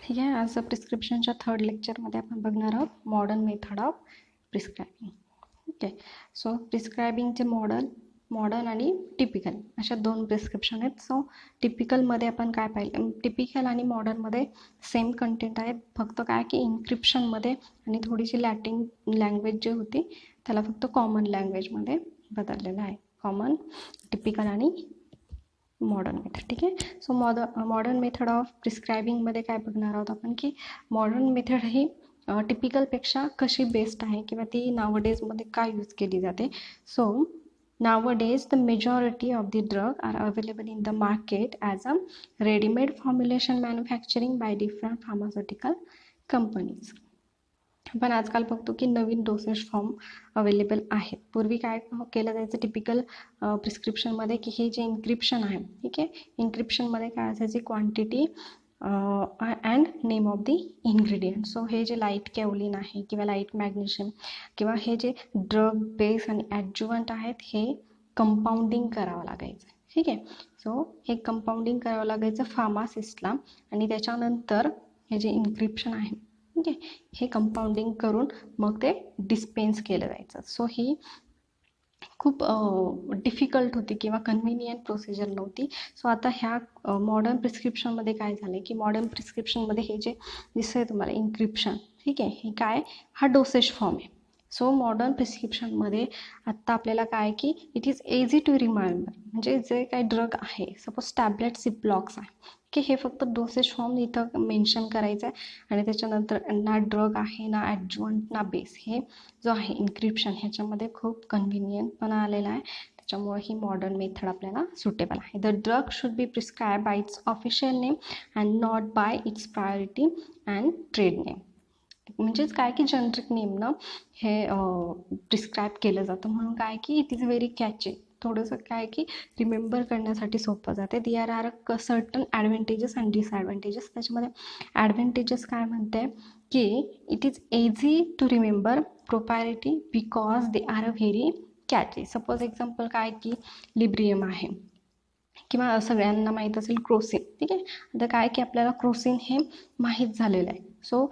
ठीक आहे. आज प्रिस्क्रिप्शनच्या थर्ड लेक्चरमध्ये आपण बघणार आहोत modern method of prescribing. Okay, so प्रिस्क्रायबिंगचे मॉडर्न आणि टिपिकल अशा दोन प्रिस्क्रिप्शन आहेत. सो टिपिकलमध्ये आपण काय पाहिलं, टिपिकल आणि मॉडर्नमध्ये सेम कंटेंट आहेत, फक्त काय की इन्क्रिप्शनमध्ये आणि थोडीशी लॅटिन लँग्वेज जी होती त्याला फक्त कॉमन लँग्वेजमध्ये बदललेलं आहे. कॉमन, टिपिकल आणि मॉडर्न मेथड. ठीक आहे. सो मॉडर्न मेथड ऑफ प्रिस्क्रायबिंगमध्ये काय बघणार आहोत आपण की मॉडर्न मेथड ही टिपिकलपेक्षा कशी बेस्ट आहे किंवा ती नावडेजमध्ये काय यूज केली जाते. So nowadays the majority of the drug are available in the market as a ready-made formulation manufacturing by different pharmaceutical companies. पण आजकाल बघतो की नवीन डोसेज फॉर्म अवेलेबल आहेत. पूर्वी काय केलं जायचं टिपिकल प्रिस्क्रिप्शनमध्ये की हे जे इन्क्रिप्शन आहे, ठीक आहे, इन्क्रिप्शनमध्ये काय असायची quantity and name of the ingredient. So हे जे लाईट कॅव्हलिन आहे किंवा लाईट मॅग्नेशियम किंवा हे जे ड्रग बेस आणि ॲडज्युवंट आहेत हे कंपाऊंडिंग करावं लागायचं. ठीक आहे. सो हे कंपाऊंडिंग करावं लागायचं फार्मासिस्टला आणि त्याच्यानंतर हे जे इन्क्रिप्शन आहे, ठीक आहे, हे कंपाऊंडिंग करून मग ते डिस्पेन्स केलं जायचं. सो ही खूप डिफिकल्ट होती किंवा कन्व्हिनियंट प्रोसिजर नव्हती. सो आता ह्या मॉडर्न प्रिस्क्रिप्शनमध्ये काय झालं की मॉडर्न प्रिस्क्रिप्शनमध्ये हे जे दिसतं आहे तुम्हाला इन्क्रिप्शन, ठीक आहे, हे काय हा डोसेज फॉर्म आहे. सो मॉडर्न प्रिस्क्रिप्शनमध्ये आत्ता आपल्याला काय की it is easy to remember, म्हणजे जे काही ड्रग आहे सपोज टॅबलेट सिप्लॉक्स आहे की हे फक्त डोसेज फॉर्म इथं मेन्शन करायचं आहे आणि त्याच्यानंतर ना ड्रग आहे ना ॲडज्युवंट ना बेस, हे जो आहे इन्क्रिप्शन ह्याच्यामध्ये खूप कन्व्हिनियंटपणा आलेला आहे. त्याच्यामुळे ही मॉडर्न मेथड आपल्याला सुटेबल आहे. The drug should be prescribe bye its official name and not bye it's priority and trade name. म्हणजेच काय की जनरिक नेमनं हे प्रिस्क्राईब केलं जातं, म्हणून काय की इट इज व्हेरी कॅची, थोडंसं काय की रिमेंबर करण्यासाठी सोपं जाते. There are certain advantages and disadvantages. त्याच्यामध्ये ॲडव्हान्टेजेस काय म्हणते की it is easy to remember, proprietary because they are a very catchy. Suppose example काय की लिब्रियम आहे किंवा सगळ्यांना माहीत असेल क्रोसिन. ठीक आहे. आता काय की आपल्याला क्रोसिन हे माहीत झालेलं आहे. सो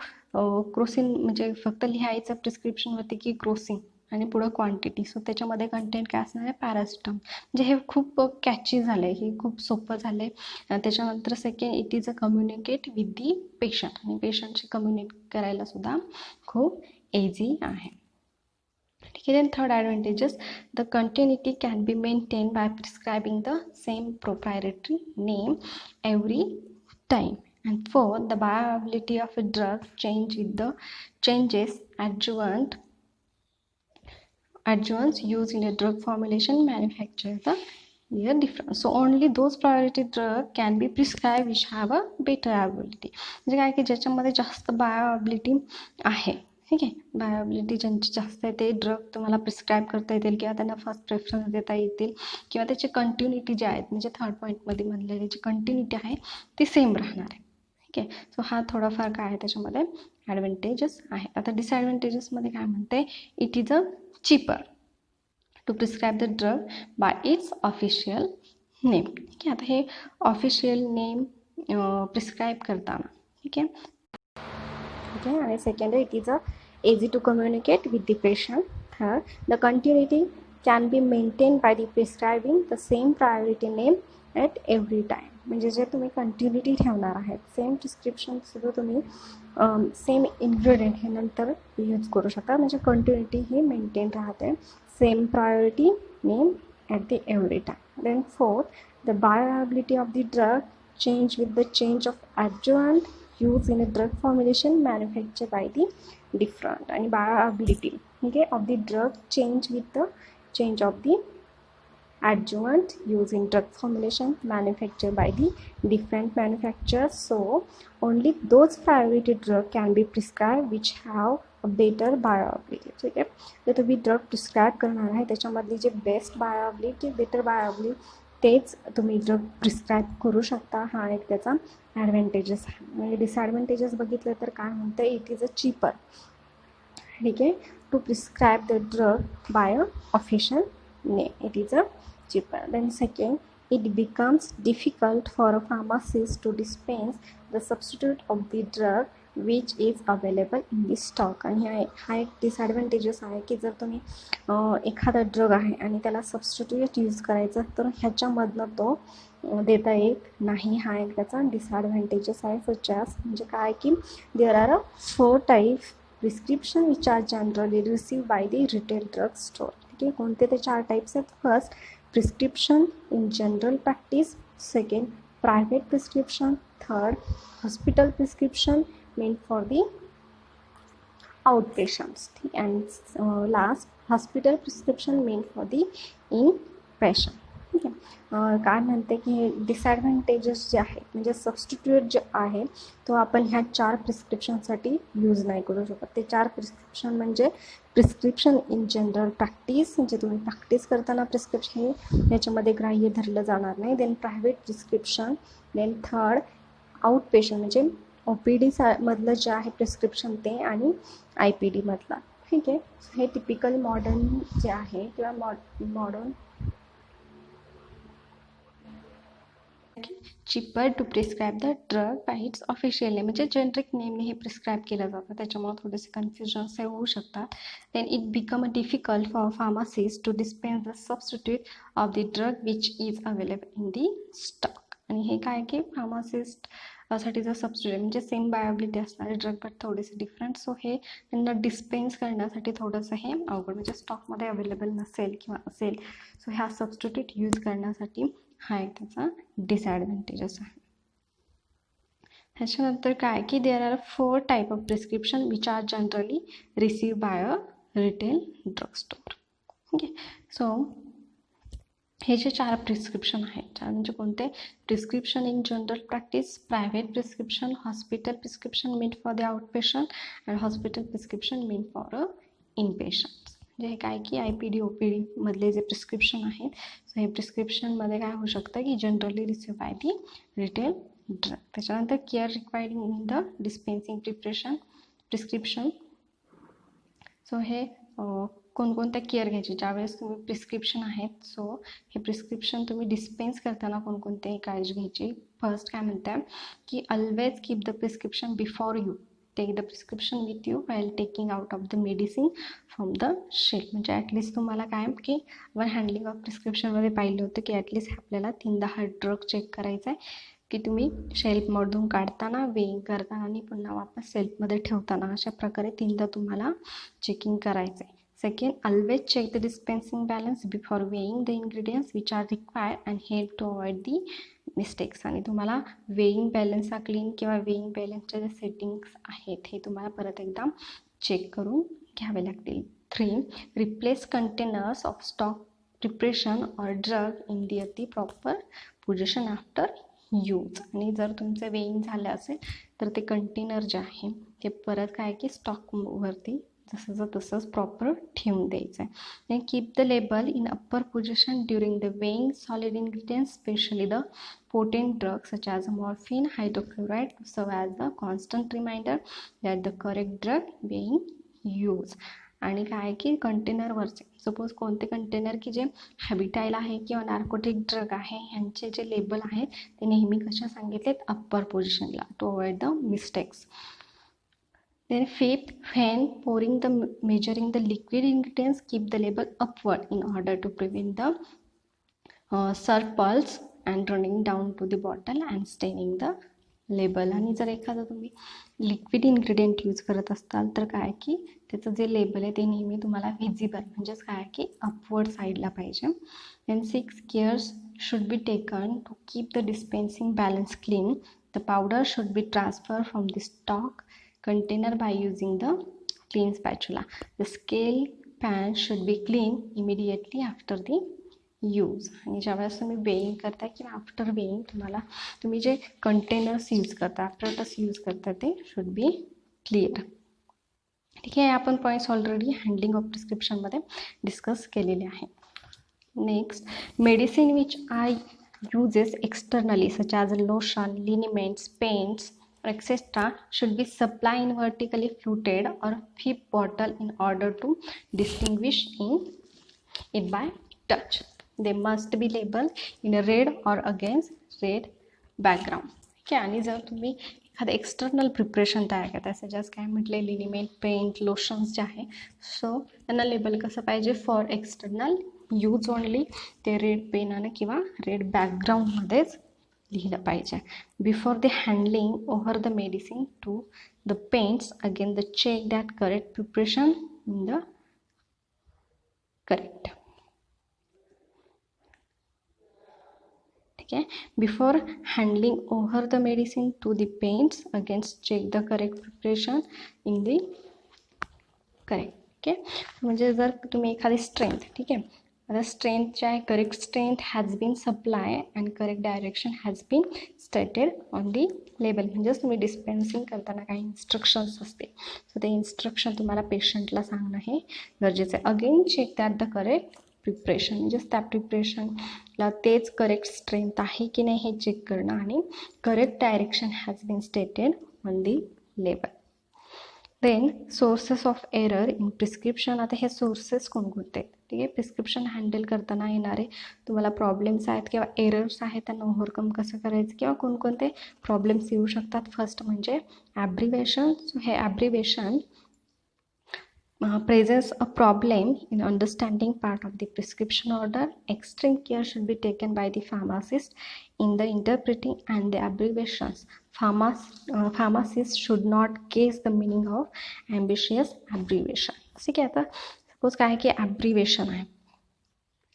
क्रोसिन म्हणजे फक्त लिहायचं प्रिस्क्रिप्शनवरती की क्रोसिन आणि पुढं क्वांटिटी. सो त्याच्यामध्ये कंटेंट काय असणार आहे, पॅरासिटामॉल. म्हणजे हे खूप कॅची झालं आहे, हे खूप सोपं झालं आहे. त्याच्यानंतर second it is a communicate with the patient, आणि पेशंटशी कम्युनिकेट करायला सुद्धा खूप इझी आहे. ठीक आहे. Third advantages, the continuity can be maintain by प्रिस्क्रायबिंग the same proprietary name every time. And fourth, the bioavailability of a drug change with the changes adjuvants used in a drug formulation manufactured the year different. So only those priority drug can be prescribed which have a better availability. म्हणजे काय की ज्याच्यामध्ये जास्त बायोअबिलिटी आहे, ठीक आहे, बायोअबिलिटी ज्यांची जास्त आहे ते ड्रग तुम्हाला प्रिस्क्राईब करता येतील किंवा त्यांना फर्स्ट प्रेफरन्स देता येतील किंवा त्याची कंटिन्युटी जे आहेत म्हणजे थर्ड पॉईंटमध्ये म्हणलेली जी कंटिन्युटी आहे ती सेम राहणार आहे. ठीक आहे. सो हा थोडाफार काय आहे त्याच्यामध्ये ॲडव्हान्टेजेस आहे. आता डिसॲडव्हान्टेजेसमध्ये काय म्हणते, it is a cheaper to prescribe the drug by its official name. ठीक आहे. आता हे ऑफिशियल नेम प्रिस्क्राईब करताना, ठीक आहे, ठीक आहे. आणि second it is a easy to communicate with the patient. Third, the continuity can be maintained by the prescribing the same priority name at every time. म्हणजे जे तुम्ही कंटिन्युटी ठेवणार आहेत सेम प्रिस्क्रिप्शन सुद्धा तुम्ही सेम इन्ग्रेडियंट हे नंतर use करू शकता, म्हणजे कंटिन्युटी ही मेंटेन राहते. Same priority name at the every time. Then fourth, the bioavailability of the drug change with the change of adjuvant use in a drug formulation manufacture by the different. And bioavailability, okay, of the drug change with the change of the adjuvant used in drug formulation manufactured by the different manufacturers. So only those priority drug can be prescribed which have a better bioavailability. ठीक आहे. तर तुम्ही drug prescribe करणार आहे त्याच्यामधली जे best बायोअबिलिटी, better बायोअबिलिटी तेच तुम्ही drug prescribe करू शकता. हा एक त्याचा ॲडव्हान्टेजेस आहे. म्हणजे डिसॲडव्हान्टेजेस बघितलं तर काय म्हणतं, इट इज अ चीपर, ठीक आहे, to prescribe the drug by a official name, it is a cheaper. Then second, it becomes difficult for a pharmacist to dispense the substitute of the drug which is available in the stock. आणि हा एक disadvantages आहे की जर तुम्ही एखादा drug आहे आणि त्याला सबस्टिट्यूट यूज करायचं तर ह्याच्यामधनं तो देता येत नाही. हा एक त्याचा डिसॲडव्हान्टेजेस आहे. सच म्हणजे काय की there are 4 types prescription which are generally receive by the retail drug store. ठीक आहे, कोणते ते 4 टाईप्स आहेत. First, prescription in general practice. Second, private prescription. Third, hospital prescription meant for the outpatients. And last, hospital prescription meant for the inpatient. ठीक आहे, काय म्हणते की हे डिसॲडव्हान्टेजेस जे आहेत म्हणजे सबस्टिट्यूट जे आहे तो आपण ह्या 4 प्रिस्क्रिप्शनसाठी यूज नाही करू शकत. ते 4 प्रिस्क्रिप्शन म्हणजे प्रिस्क्रिप्शन इन जनरल प्रॅक्टिस, म्हणजे तुम्ही प्रॅक्टिस करताना प्रिस्क्रिप्शन हे याच्यामध्ये ग्राह्य धरलं जाणार नाही. Then private prescription. Then third, out patient म्हणजे OPD मधलं जे आहे प्रिस्क्रिप्शन ते आणि IPD मधला. ठीक आहे, हे टिपिकल मॉडर्न जे आहे किंवा modern cheaper to prescribe the drug by its official name, म्हणजे जेनरिक नेमने हे प्रिस्क्राईब केलं जातं त्याच्यामुळे थोडेसे कन्फ्युजन्स हे होऊ शकतात. Then it become difficult for pharmacist to dispense the substitute of the drug which is available in the stock. आणि हे काय की फार्मासिस्ट साठी जर सबस्टिट्यूट म्हणजे सेम बायोबिलिटी असणारे ड्रग बट थोडेसे डिफरंट, सो हे त्यांना डिस्पेन्स करण्यासाठी थोडंसं हे अवघड, म्हणजे स्टॉकमध्ये अवेलेबल नसेल किंवा असेल सो ह्या सबस्टिट्यूट यूज करण्यासाठी हा एक त्याचा डिसॲडव्हान्टेजेस आहे. ह्याच्यानंतर काय की there are 4 type of prescription which are generally receive by a retail drug store. Okay, so हे जे 4 प्रिस्क्रिप्शन आहेत म्हणजे कोणते, prescription in general practice, private prescription, hospital prescription meant for the outpatient and hospital prescription meant for a inpatient. म्हणजे हे काय की IPD OPD मधले जे प्रिस्क्रिप्शन आहेत सो हे प्रिस्क्रिप्शनमध्ये काय होऊ शकतं की generally receive by the retail drug. त्याच्यानंतर care required in the dispensing prescription. So हे कोणकोणत्या केअर घ्यायची ज्यावेळेस तुम्ही प्रिस्क्रिप्शन आहेत सो हे प्रिस्क्रिप्शन तुम्ही डिस्पेन्स करताना कोणकोणत्याही काळजी घ्यायची. फर्स्ट काय म्हणतात की always keep the prescription before you take the prescription with you while taking out of the medicine from the shelf. म्हणजे ॲटलिस्ट तुम्हाला काय की आपण हँडलिंग ऑफ प्रिस्क्रिप्शनमध्ये पाहिलं होतं की ॲटलिस्ट आपल्याला 3दा हा ड्रग चेक करायचा आहे की तुम्ही शेल्फमधून काढताना, वेईंग करताना आणि पुन्हा वापस सेल्फमध्ये ठेवताना अशा प्रकारे 3दा तुम्हाला चेकिंग करायचं आहे. Second, always check the dispensing balance before weighing the ingredients which are required and help to avoid the mistakes. आणि तुम्हाला वेईंग बॅलन्स हा क्लीन किंवा वेईंग बॅलन्सच्या जे सेटिंग्स आहेत हे तुम्हाला परत एकदा चेक करून घ्यावे लागतील. 3, replace containers of stock preparation or drug in the proper position after use. आणि जर तुमचं वेईंग झालं असेल तर ते कंटेनर जे आहे ते परत काय की स्टॉकवरती जसंच तसंच प्रॉपर ठेवून द्यायचं आहे. Then keep the label in upper position during the weighing solid ingredients specially the potent drugs such as morphine, hydrochloride serve as the constant reminder that the correct drug being use. आणि काय की कंटेनरवरचे suppose कोणते container की जे हॅबिटाईल आहे किंवा narcotic drug आहे ह्यांचे जे लेबल आहेत ते नेहमी कशा सांगितलेत अप्पर पोझिशनला to avoid the mistakes. Then fifth, when pouring the measuring the liquid ingredients, keep the label upward in order to prevent the surpulse and running down to the bottle and staining the label. आणि जर एखादं तुम्ही liquid ingredient use करत असाल तर काय की त्याचं जे लेबल आहे ते नेहमी तुम्हाला व्हिजिबल म्हणजेच काय की अपवर्ड साईडला पाहिजे. Then 6, cares should be taken to keep the dispensing balance clean. The powder should be transferred from the stock container by using the clean spatula. The scale pan should be clean immediately after the use. आणि ज्यावेळेस तुम्ही weighing करता किंवा after weighing तुम्ही जे containers use करता after टस use करता ते शुड बी क्लिअर. ठीक आहे, आपण पॉईंट्स ऑलरेडी हँडलिंग ऑफ प्रिस्क्रिप्शनमध्ये डिस्कस केलेले आहे. Next, medicine which are uses externally such as lotion, liniments, paints etc. should be supplied in vertically fluted or FIP bottle in order to distinguish it by touch. They must be labeled in a red or against red background. Okay, आणि जर तुम्ही एखादं external preparation तयार करत आहे, सजेस काय म्हटले लिनिमेंट, paint, lotions जे आहे, सो त्यांना लेबल कसं पाहिजे, फॉर एक्सटर्नल यूज ओनली, ते रेड पेनानं किंवा रेड बॅकग्राऊंडमध्येच लिहिलं पाहिजे. Before the handling over the medicine to the patients again the check that correct preparation in the correct. ठीक आहे. Before handling over the medicine to the patients against check the correct preparation in the correct. ठीक आहे. म्हणजे जर तुम्ही एखादी strength, ठीक आहे, आता स्ट्रेंथ जे आहे, correct strength has been supply and correct direction has been stated on the label. म्हणजेच तुम्ही डिस्पेन्सिंग करताना काही इन्स्ट्रक्शन्स असते, सो ते इन्स्ट्रक्शन तुम्हाला पेशंटला सांगणं हे गरजेचं आहे. Again check that the correct preparation, म्हणजेच त्या प्रिपरेशनला तेच करेक्ट स्ट्रेंथ आहे की नाही हे चेक करणं, आणि correct direction has been stated on the label. Then sources of error in prescription. आता हे सोर्सेस कोणकोणते आहेत, ठीक आहे, प्रिस्क्रिप्शन हँडल करताना येणारे तुम्हाला प्रॉब्लेम्स आहेत किंवा एरर्स आहेत, त्यांना ओव्हरकम कसं करायचं किंवा कोणकोणते प्रॉब्लेम्स येऊ शकतात. फर्स्ट म्हणजे ॲब्रिवेशन. सो हे abbreviation presents a problem in understanding part of the prescription order. Extreme care should be taken by the pharmacist in the interpreting and the abbreviations. Pharmacist should not guess the meaning of ambitious abbreviation. ठीक आहे. आता suppose काय की abbreviation आहे.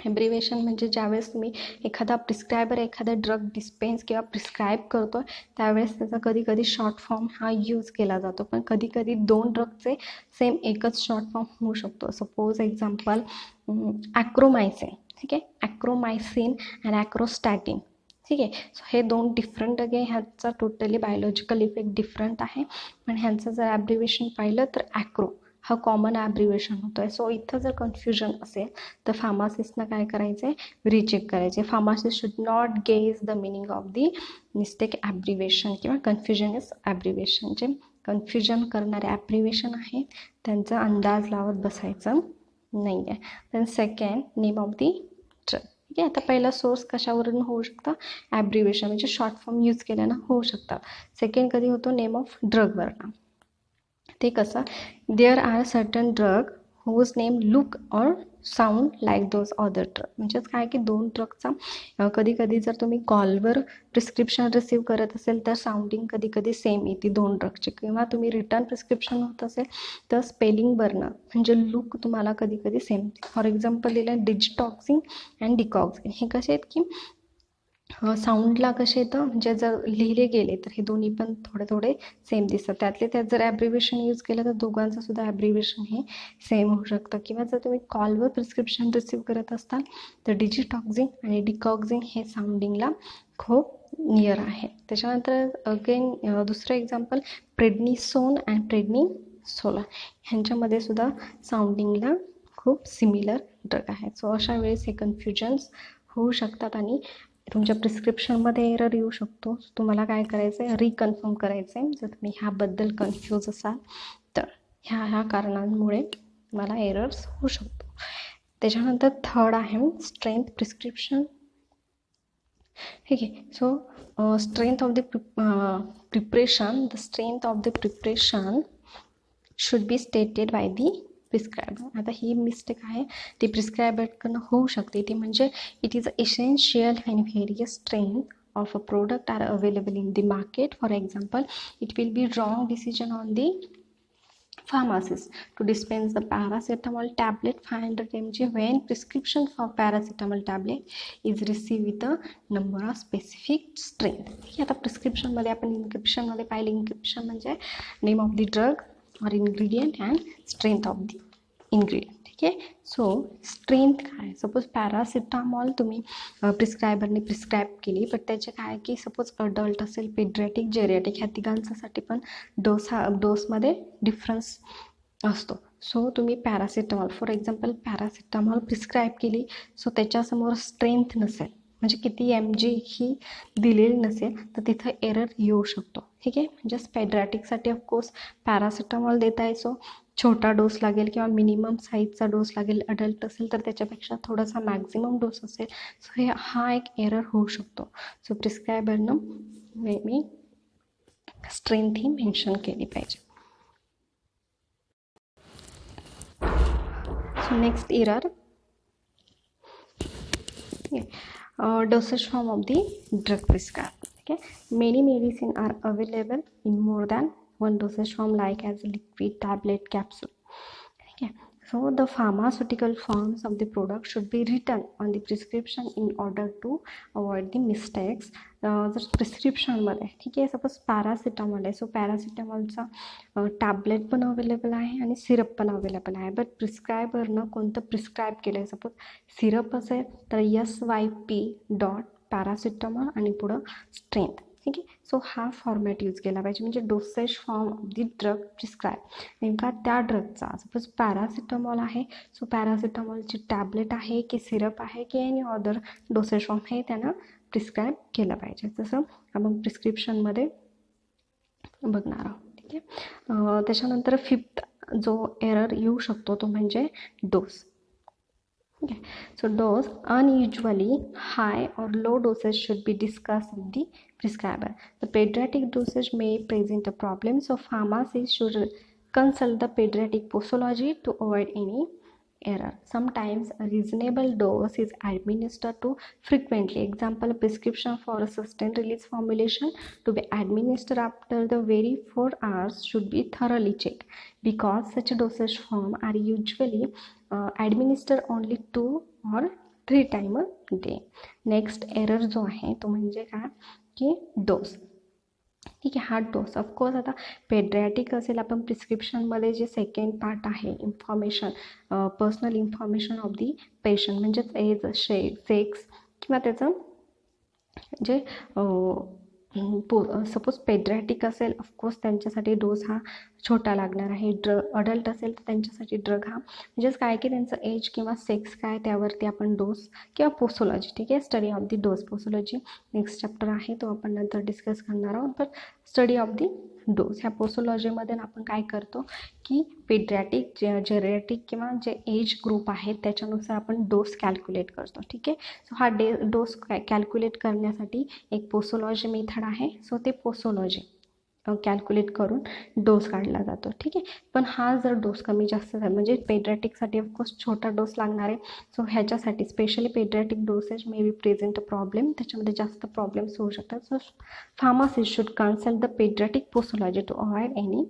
Abbreviation म्हणजे ज्यावेळेस तुम्ही एखादा प्रिस्क्रायबर एखादा ड्रग डिस्पेन्स किंवा प्रिस्क्राईब करतो त्यावेळेस त्याचा कधी कधी शॉर्ट फॉर्म हा यूज केला जातो, पण कधी कधी दोन ड्रगचे सेम एकच शॉर्ट फॉर्म होऊ शकतो. सपोज एक्झाम्पल ॲक्रोमायसिन, ठीक आहे, ॲक्रोमायसिन अँड ॲक्रोस्टॅटिन. ठीक आहे. सो हे दोन डिफरंट आहे, ह्याचा टोटली बायोलॉजिकल इफेक्ट डिफरंट आहे, पण ह्यांचं जर ॲब्रिवेशन पाहिलं तर ॲक्रो हा कॉमन ॲब्रिवेशन होतो आहे. सो इथं जर कन्फ्युजन असेल तर फार्मासिस्टनं काय करायचं आहे, रिचेक करायचे. Pharmacist should not gauge the meaning of the mistake abbreviation किंवा कन्फ्युजन इज ॲब्रिवेशन. जे कन्फ्युजन करणारे ॲब्रिवेशन आहे त्यांचा अंदाज लावत बसायचं नाही आहे. Then second, name of the drug. ठीक आहे. आता पहिला सोर्स कशावरून होऊ शकतं, ॲब्रिवेशन म्हणजे शॉर्ट फॉर्म यूज केल्यानं होऊ शकतात. सेकंड कधी होतो, नेम ऑफ ड्रगवरनं. ते कसं, there are certain drug whose name look or sound like those other drug. म्हणजेच काय की दोन ड्रगचा कधी कधी जर तुम्ही कॉलवर प्रिस्क्रिप्शन रिसीव करत असेल तर साऊंडिंग कधी कधी सेम येते दोन ड्रगची, किंवा तुम्ही रिटर्न प्रिस्क्रिप्शन होत असेल तर स्पेलिंगवरनं म्हणजे लुक तुम्हाला कधी कधी सेम. फॉर एक्झाम्पल दिलं डिजिटॉक्सिन अँड डिकॉक्सिन. हे कसे आहेत की साऊंडला कसे येतं, म्हणजे जर लिहिले गेले तर हे दोन्ही पण थोडे थोडे सेम दिसतात. त्यातले त्यात जर ॲब्रिवेशन यूज केलं तर दोघांचं सुद्धा ॲब्रिवेशन हे सेम होऊ शकतं. किंवा जर तुम्ही कॉलवर प्रिस्क्रिप्शन रिसीव करत असताल तर डिजिटॉक्सिन आणि डिकॉक्सिन हे साऊंडिंगला खूप नियर आहे. त्याच्यानंतर अगेन दुसरं एक्झाम्पल प्रेडनिसोन अँड प्रेडनिसोला, ह्यांच्यामध्ये सुद्धा साऊंडिंगला खूप सिमिलर ड्रग आहेत. सो अशा वेळेस हे कन्फ्युजन्स होऊ शकतात आणि तुमच्या प्रिस्क्रिप्शनमध्ये एरर येऊ शकतो. तुम्हाला काय करायचं आहे, रिकन्फर्म करायचं आहे. जर तुम्ही ह्याबद्दल कन्फ्यूज असाल तर ह्या कारणांमुळे तुम्हाला एरर्स होऊ शकतो. त्याच्यानंतर थर्ड आहे स्ट्रेंथ प्रिस्क्रिप्शन. ठीक आहे. So strength of the preparation, the strength of the preparation should be stated by the prescriber. आता ही मिस्टेक आहे ती प्रिस्क्रायबरकडनं होऊ शकते. ती म्हणजे it is essential when various strength of a product are available in the market. For example it will be wrong decision on the pharmacist to dispense the paracetamol tablet 500 mg when prescription for paracetamol tablet is received with a number of specific strength. ठीक आहे. आता प्रिस्क्रिप्शनमध्ये आपण इन्क्रिप्शनमध्ये पाहिलं, encryption म्हणजे name of the drug और ingredient and strength of the ingredient. ठीक आहे. So strength काय, सपोज पॅरासिटामॉल तुम्ही प्रिस्क्रायबरने प्रिस्क्राईब केली, बट त्याचे काय की सपोज अडल्ट असेल, पेड्रॅटिक, जेरियाटिक ह्या तिघांसाठी पण डोसमध्ये डिफरन्स असतो. सो तुम्ही paracetamol for example paracetamol prescribe केली, सो त्याच्यासमोर स्ट्रेंथ नसेल म्हणजे किती mg ही दिलेली नसेल तर तिथं एरर येऊ शकतो. ठीक आहे. म्हणजेच पेड्रॅटिकसाठी ऑफकोर्स पॅरासिटामॉल देता येतो, छोटा डोस लागेल किंवा मिनिमम साईजचा डोस लागेल. अडल्ट असेल तर त्याच्यापेक्षा थोडासा मॅक्झिमम डोस असेल. सो हा एक एरर होऊ शकतो. सो प्रिस्क्रायबरनं नेहमी स्ट्रेंथ ही मेन्शन केली पाहिजे. So next error, dosage form of the drug prescribed. Okay, many medicine are available in more than one dosage form, like as liquid, tablet, capsule. Okay, so the pharmaceutical forms of the product should be written on the prescription in order to avoid the mistakes. जर प्रिस्क्रिप्शनमध्ये ठीक आहे, suppose paracetamol आहे, so पॅरासिटामॉलचा tablet पण available आहे आणि syrup पण available आहे, but प्रिस्क्रायबरनं कोणतं प्रिस्क्राईब केलं आहे, सपोज सिरप असेल तर SYP डॉट पॅरासिटामॉल आणि पुढं स्ट्रेंथ. ठीक आहे, सो हा फॉर्मॅट यूज केला पाहिजे, म्हणजे dosage form of the drug prescribe, नेमका त्या ड्रगचा, सपोज पॅरासिटामॉल आहे, सो पॅरासिटामॉलची टॅबलेट आहे की सिरप आहे की एनी अदर डोसेज फॉर्म हे त्यांना प्रिस्क्राईब केलं पाहिजे, जसं आपण प्रिस्क्रिप्शनमध्ये बघणार आहोत. ठीक आहे, त्याच्यानंतर फिफ्थ जो एरर येऊ शकतो तो म्हणजे dose. Okay, so dose, unusually high or low dosage should be discussed with the prescriber. The pediatric dosage may present a problem, so pharmacists should consult the pediatric posology to avoid any error. Sometimes a reasonable dose is administered too frequently. Example, a prescription for a sustained release formulation to be administered after the very 4 hours should be thoroughly checked, because such dosage form are usually administered only 2 or 3 times a day. Next error जो आहे तो म्हणजे काय की dose. ठीक आहे, हा dose of course आता पेड्रॅटिक असेल, आपण प्रिस्क्रिप्शनमध्ये जे सेकंड पार्ट आहे information, personal information of the patient, म्हणजेच एज, सेक्स किंवा त्याचं जे सपोज पेड्रॅटिक असेल, ऑफकोर्स त्यांच्यासाठी डोस हा छोटा लागणार आहे. अडल्ट असेल तर त्यांच्यासाठी ड्रग हा म्हणजेच काय की त्यांचं एज किंवा सेक्स काय त्यावरती आपण डोस किंवा पोसोलॉजी. ठीक आहे, study of the dose, posology next chapter आहे तो आपण नंतर डिस्कस करणार आहोत. पण स्टडी ऑफ दी डोस, ह्या पोसोलॉजीमध्ये आपण काय करतो की पेड्रॅटिक, जेरियाट्रिक किंवा जे एज ग्रुप आहेत त्याच्यानुसार आपण डोस कॅल्क्युलेट करतो. ठीक आहे, सो हा डोस कॅल्क्युलेट करण्यासाठी एक पोसोलॉजी मेथड आहे, सो ते पोसोलॉजी कॅल्क्युलेट करून डोस काढला जातो. ठीक आहे, पण हा जर डोस कमी जास्त झाला म्हणजे पेड्रॅटिकसाठी ऑफकोर्स छोटा डोस लागणार आहे, सो ह्याच्यासाठी specially paediatric dosage may be present a problem, त्याच्यामध्ये जास्त प्रॉब्लेम्स होऊ शकतात. So pharmacist should consult the paediatric posology to avoid any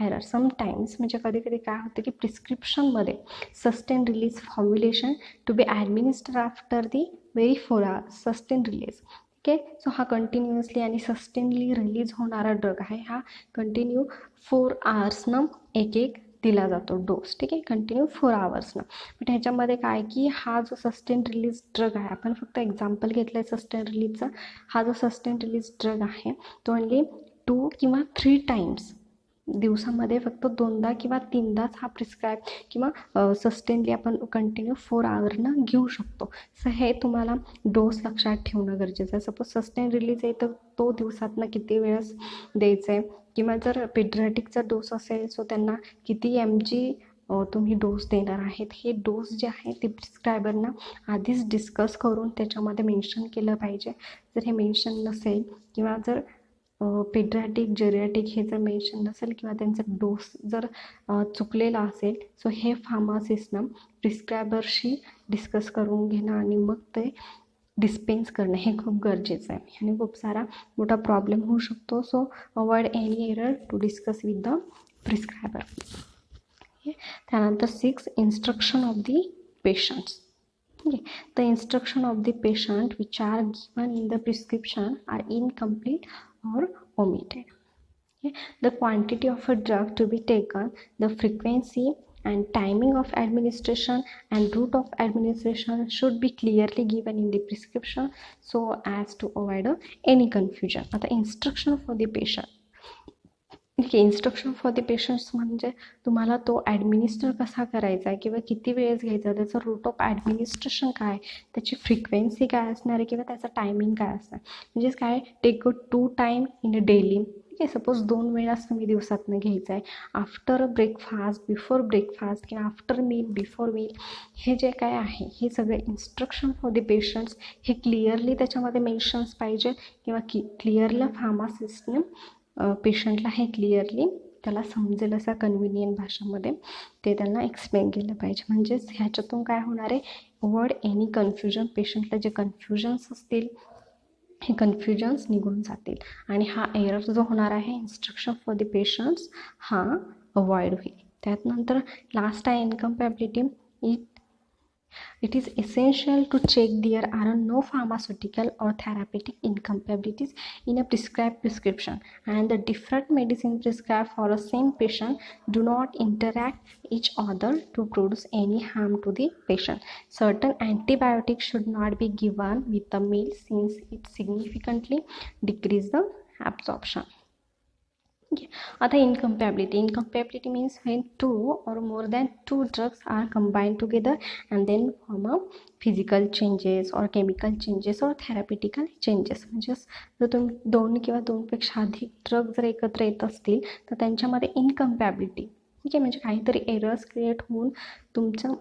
error. Sometimes म्हणजे कधी कधी काय होतं की प्रिस्क्रिप्शनमध्ये sustain release formulation to be administer after the very 4 hours sustain release. Okay, so हा कंटिन्युअसली आणि सस्टेनली रिलीज होणारा ड्रग आहे, हा कंटिन्यू 4 hours एक दिला जातो डोस. ठीक आहे, कंटिन्यू 4 hours. बट ह्याच्यामध्ये काय की हा जो सस्टेन रिलीज ड्रग आहे, आपण फक्त एक्झाम्पल घेतलं आहे सस्टेन रिलीजचा, हा जो सस्टेन रिलीज ड्रग आहे तो ओनली 2 किंवा 3 times दिवसामध्ये फक्त 2दा किंवा 3दाच हा प्रिस्क्राईब किंवा सस्टेनली आपण कंटिन्यू 4 hours घेऊ शकतो. सो हे तुम्हाला डोस लक्षात ठेवणं गरजेचं आहे. सपोज सस्टेन रिलीज आहे तर तो दिवसातनं किती वेळेस द्यायचं आहे, किंवा जर पेड्रॅटिकचा डोस असेल सो त्यांना किती mg तुम्ही डोस देणार आहेत, हे डोस जे आहे ते प्रिस्क्रायबरना आधीच डिस्कस करून त्याच्यामध्ये मेन्शन केलं पाहिजे. जर हे मेन्शन नसेल किंवा जर पेड्रॅटिक, जेरियाट्रिक हे जर मेन्शन नसेल किंवा त्यांचा डोस जर चुकलेला असेल, सो हे फार्मासिस्टनं प्रिस्क्रायबरशी डिस्कस करून घेणं आणि मग ते डिस्पेन्स करणं हे खूप गरजेचं आहे आणि खूप सारा मोठा प्रॉब्लेम होऊ शकतो. So avoid any error to discuss with the prescriber. त्यानंतर 6 instruction of the patients. Okay, the instruction of the patient which are given in the prescription are incomplete or omitted. Okay, the quantity of a drug to be taken, the frequency and timing of administration and route of administration should be clearly given in the prescription so as to avoid any confusion. आता instruction for the patient. Instruction for the patients म्हणजे तुम्हाला तो administer कसा करायचा आहे किंवा किती वेळेस घ्यायचा, त्याचं रूट ऑफ ॲडमिनिस्ट्रेशन काय, त्याची फ्रिक्वेन्सी काय असणार आहे किंवा त्याचं टायमिंग काय असणार. म्हणजेच काय, take 2 times in a daily. ठीक आहे, सपोज 2 वेळाच तुम्ही दिवसातनं घ्यायचं आहे, आफ्टर ब्रेकफास्ट, बिफोर ब्रेकफास्ट किंवा आफ्टर मील, बिफोर मील, हे जे काय आहे हे सगळे इन्स्ट्रक्शन फॉर द पेशंट्स हे क्लिअरली त्याच्यामध्ये मेन्शन्स पाहिजे किंवा क्लिअरली फार्मासिस्टने पेशंटला हे क्लिअरली त्याला समजेल असा कन्व्हिनियंट भाषेमध्ये ते त्यांना एक्सप्लेन केलं पाहिजे. म्हणजेच ह्याच्यातून काय होणार आहे, अवॉइड एनी कन्फ्युजन. पेशंटला जे कन्फ्युजन्स असतील हे कन्फ्युजन्स निघून जातील आणि हा एरर जो होणार आहे इन्स्ट्रक्शन फॉर द पेशंट्स हा अवॉइड होईल. त्यानंतर लास्ट आहे इनकम्पॅबिलिटी. It is essential to check there are no pharmaceutical or therapeutic incompatibilities in a prescribed prescription, and the different medicine prescribed for a same patient do not interact each other to produce any harm to the patient. Certain antibiotics should not be given with the meal since it significantly decreases the absorption. Okay. आता incompatibility means when 2 or more than 2 drugs are combined together and then form a physical changes or chemical changes or therapeutical changes. म्हणजे जर तुम्ही 2 किंवा 2पेक्षा अधिक drug जर एकत्र येत असतील तर त्यांच्यामध्ये इनकम्पॅबिलिटी, ठीक आहे, म्हणजे काहीतरी एरर्स क्रिएट होऊन तुमचं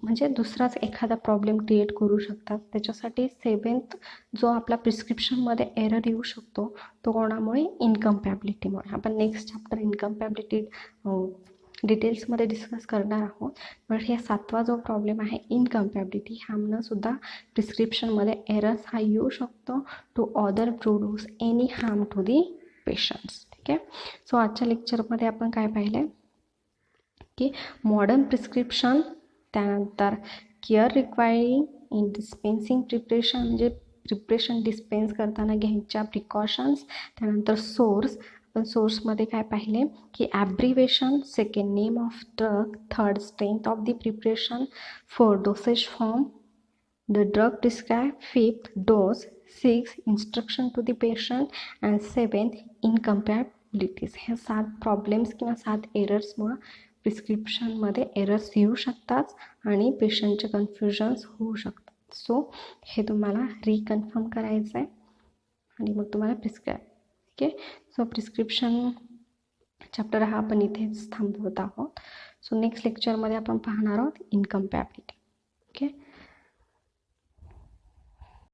म्हणजे दुसराच एखादा प्रॉब्लेम क्रिएट करू शकतात. त्याच्यासाठी 7th जो आपला प्रिस्क्रिप्शनमध्ये एरर येऊ शकतो तो कोणामुळे, इनकम्पॅबिलिटीमुळे. आपण नेक्स्ट चॅप्टर इनकम्पॅबिलिटी डिटेल्समध्ये डिस्कस करणार आहोत. पण हे 7वा जो प्रॉब्लेम आहे इनकम्पॅबिलिटी, ह्यामुळं सुद्धा प्रिस्क्रिप्शनमध्ये एरर्स हा येऊ शकतो to other produce any harm to the patients. ठीक आहे. सो आजच्या लेक्चरमध्ये आपण काय पाहिलं की मॉडर्न प्रिस्क्रिप्शन, त्यानंतर care requiring in dispensing preparation म्हणजे प्रिपरेशन डिस्पेन्स करताना घ्यायच्या प्रिकॉशन्स, त्यानंतर सोर्स. आपण सोर्समध्ये काय पाहिले की abbreviation, second name of drug, third strength of the preparation, 4 dosage form, the drug prescribe, 5th dose, 6 instruction to the patient and 7th incompatibilities. हे 7 प्रॉब्लेम्स किंवा 7 एरर्समुळं प्रिस्क्रिप्शनमध्ये एरर्स येऊ शकतात आणि पेशंटचे कन्फ्युजन्स होऊ शकतात. सो हे तुम्हाला रिकन्फर्म करायचं आहे आणि मग तुम्हाला प्रिस्क्राईब. ठीक आहे. सो प्रिस्क्रिप्शन चॅप्टर हा आपण इथेच थांबवत आहोत. सो नेक्स्ट लेक्चरमध्ये आपण पाहणार आहोत इनकम्पॅबिलिटी. ओके.